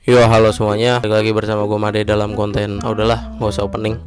Yo, halo semuanya, balik lagi bersama gue Made dalam konten udahlah, gak usah opening.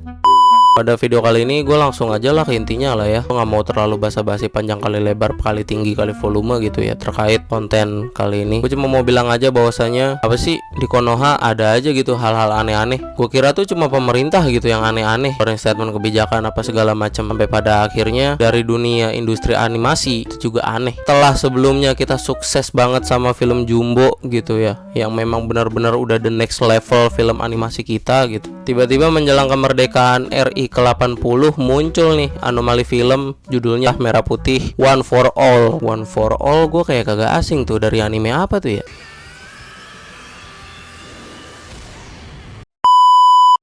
Pada video kali ini gue langsung aja lah ke intinya lah ya. Gue gak mau terlalu basa-basi panjang kali lebar kali tinggi kali volume gitu ya terkait konten kali ini. Gue cuma mau bilang aja bahwasanya apa sih di Konoha ada aja gitu hal-hal aneh-aneh. Gue kira tuh cuma pemerintah gitu yang aneh-aneh, orang statement kebijakan apa segala macam, sampai pada akhirnya dari dunia industri animasi itu juga aneh. Setelah sebelumnya kita sukses banget sama film Jumbo gitu ya, yang memang benar-benar udah the next level film animasi kita gitu. Tiba-tiba menjelang kemerdekaan RI ke-80 muncul nih anomali film judulnya Merah Putih One for All. One for All gue kayak kagak asing tuh, dari anime apa tuh ya?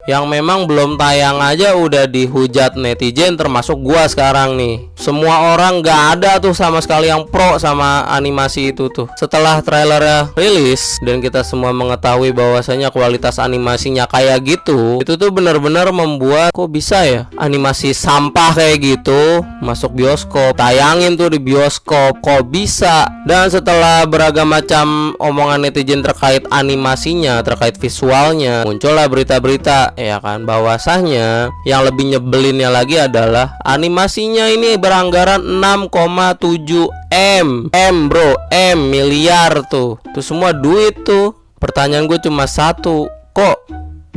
Yang memang belum tayang aja udah dihujat netizen, termasuk gua sekarang nih. Semua orang gak ada tuh sama sekali yang pro sama animasi itu tuh. Setelah trailernya rilis dan kita semua mengetahui bahwasanya kualitas animasinya kayak gitu, itu tuh benar-benar membuat kok bisa ya animasi sampah kayak gitu masuk bioskop, tayangin tuh di bioskop, kok bisa. Dan setelah beragam macam omongan netizen terkait animasinya, terkait visualnya, muncullah berita-berita ya kan, bahwasanya yang lebih nyebelinnya lagi adalah animasinya ini beranggaran 6,7 bro, miliar tuh. Itu semua duit tuh. Pertanyaan gue cuma satu, kok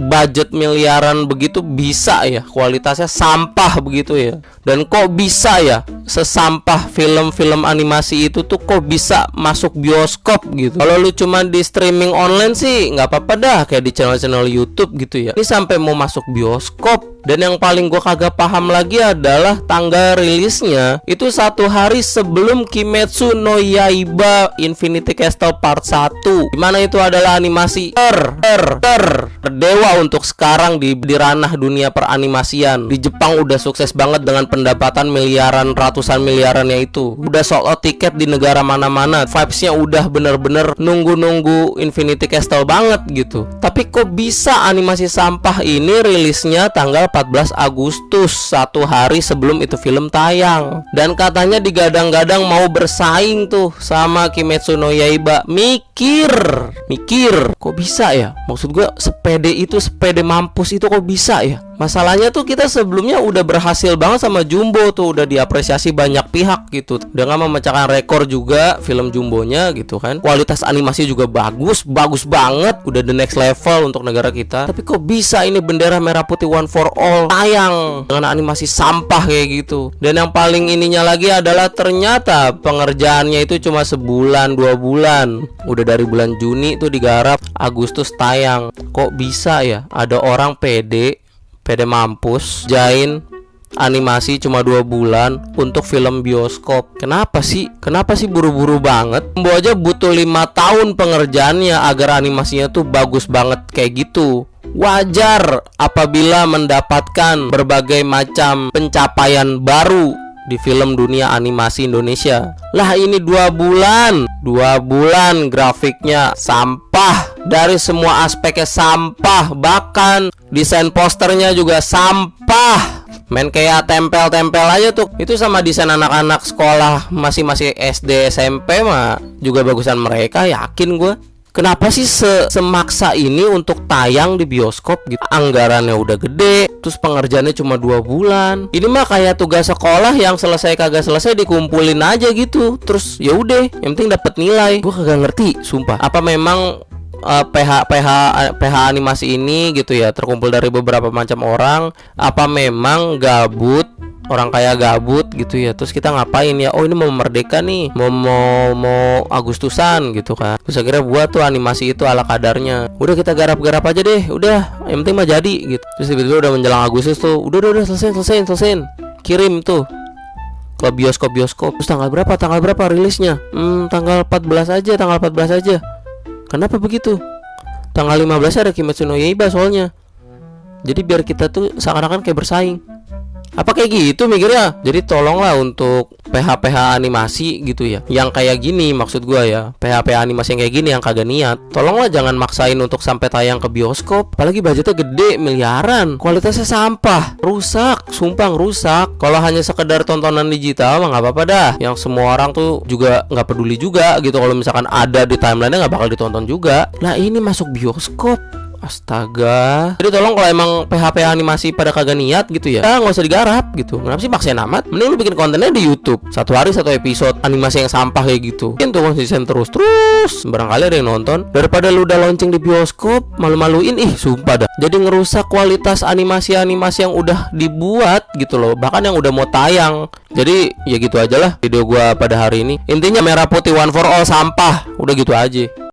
budget miliaran begitu bisa ya kualitasnya sampah begitu ya? Dan kok bisa ya sesampah film-film animasi itu tuh kok bisa masuk bioskop gitu? Kalau lu cuma di streaming online sih nggak apa-apa dah, kayak di channel-channel YouTube gitu ya. Ini sampai mau masuk bioskop. Dan yang paling gua kagak paham lagi adalah tanggal rilisnya itu 1 hari sebelum Kimetsu no Yaiba Infinity Castle Part 1, dimana itu adalah animasi terdewa untuk sekarang di ranah dunia peranimasian. Di Jepang udah sukses banget dengan pendapatan miliaran, ratusan miliarannya itu. Udah sold out tiket di negara mana-mana. Vibesnya udah bener-bener nunggu-nunggu Infinity Castle banget gitu. Tapi kok bisa animasi sampah ini rilisnya tanggal 14 Agustus, 1 hari sebelum itu film tayang. Dan katanya digadang-gadang mau bersaing tuh sama Kimetsu no Yaiba. Mikir, kok bisa ya? Maksud gue sepede itu, sepede mampus itu kok bisa ya? Masalahnya tuh kita sebelumnya udah berhasil banget sama Jumbo tuh, udah diapresiasi banyak pihak gitu, dengan memecahkan rekor juga film Jumbonya gitu kan. Kualitas animasi juga bagus banget, udah the next level untuk negara kita. Tapi kok bisa ini bendera merah putih One for All tayang dengan animasi sampah kayak gitu? Dan yang paling ininya lagi adalah ternyata pengerjaannya itu cuma sebulan 2 bulan. Udah dari bulan Juni tuh digarap, Agustus tayang. Kok bisa ya ada orang pede mampus jain animasi cuma 2 bulan untuk film bioskop? Kenapa sih buru-buru banget? Mbok aja butuh 5 tahun pengerjaannya agar animasinya tuh bagus banget kayak gitu. Wajar apabila mendapatkan berbagai macam pencapaian baru di film dunia animasi Indonesia. Lah ini 2 bulan grafiknya sampah, dari semua aspeknya sampah, bahkan desain posternya juga sampah. Main kayak tempel-tempel aja tuh. Itu sama desain anak-anak sekolah masih SD SMP mah juga bagusan mereka, yakin gue. Kenapa sih semaksa ini untuk tayang di bioskop gitu? Anggarannya udah gede, terus pengerjaannya cuma 2 bulan. Ini mah kayak tugas sekolah yang selesai kagak selesai dikumpulin aja gitu. Terus ya udah, yang penting dapat nilai. Gue kagak ngerti, sumpah. Apa memang PH animasi ini gitu ya terkumpul dari beberapa macam orang? Apa memang gabut? Orang kaya gabut gitu ya, terus kita ngapain ya? Oh ini mau merdeka nih, mau Agustusan gitu kan. Terus akhirnya buat tuh animasi itu ala kadarnya. Udah kita garap aja deh, udah yang penting mah jadi gitu. Terus tiba-tiba udah menjelang Agustus tuh, udah selesai. Kirim tuh ke bioskop. Terus tanggal berapa rilisnya? Tanggal 14 aja. Kenapa begitu? Tanggal 15 ada Kimetsu no Yaiba soalnya. Jadi biar kita tuh seakan-akan kayak bersaing. Apa kayak gitu mikirnya? Jadi tolonglah untuk PH-PH animasi gitu ya, yang kayak gini maksud gua ya, PH-PH animasi yang kayak gini yang kagak niat, tolonglah jangan maksain untuk sampai tayang ke bioskop. Apalagi budgetnya gede, miliaran, kualitasnya sampah, rusak, sumpah rusak. Kalau hanya sekedar tontonan digital mah nggak apa-apa dah, yang semua orang tuh juga nggak peduli juga gitu. Kalau misalkan ada di timeline-nya nggak bakal ditonton juga. Nah ini masuk bioskop, astaga. Jadi tolong kalau emang PH animasi pada kagak niat gitu ya, nggak usah digarap gitu. Kenapa sih maksain amat? Mending lu bikin kontennya di YouTube, satu hari satu episode animasi yang sampah kayak gitu. Mungkin tuh konsisten terus barangkali ada yang nonton. Daripada lu udah launching di bioskop malu-maluin, sumpah dah. Jadi ngerusak kualitas animasi-animasi yang udah dibuat gitu loh, bahkan yang udah mau tayang. Jadi ya gitu aja lah video gua pada hari ini. Intinya merah putih one for all sampah. Udah gitu aja.